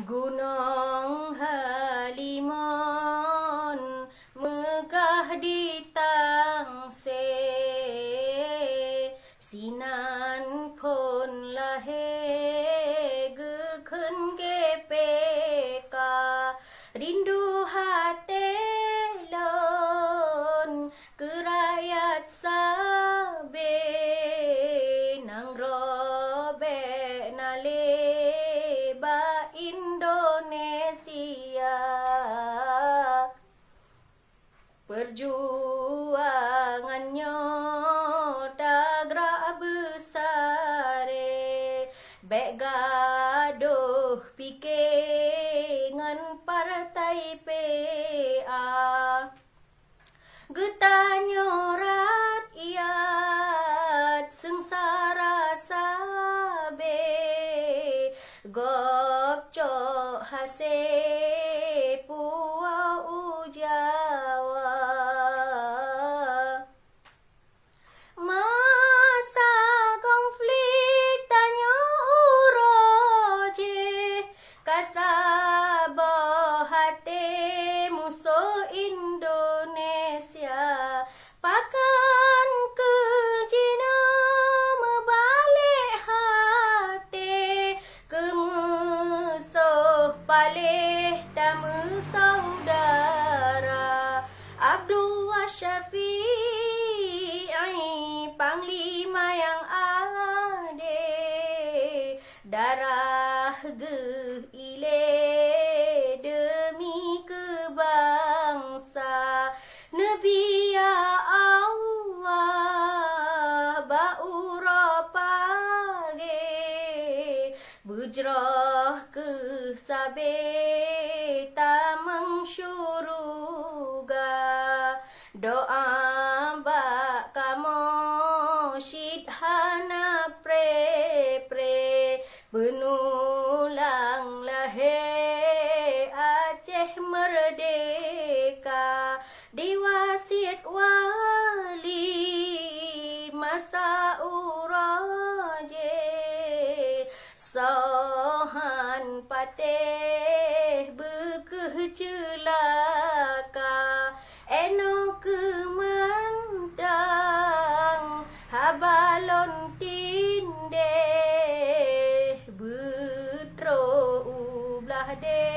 Gunung Halimun megah di tangse, sinan pun lahe gekun GPK, rindu hati lon ke rakyat sabe, nang robe nale ba Indonesia. Perjuangannya dagra besare, bek gaduh pikir ngan partai PA, getanya rakyat sengsara sabe, gopcok hase puau Jawa. Masa konflik tanya uroje, kasabah hati musuh Indonesia, pakan ke Cina membalik hati ke musuh palih dama saudara. Abdullah Syafi'i, Panglima yang adil, darah geile demi kebangsa. Nabi ya Allah baura pagi, bujrah ke sabe tamang syuruga. Doa bak kamu syidhana pre benulang lahe Aceh merdeka, diwasit wali masa uraje, sohan patih bekeh celaka, eno kemandang habalon tindeh betro ublah de.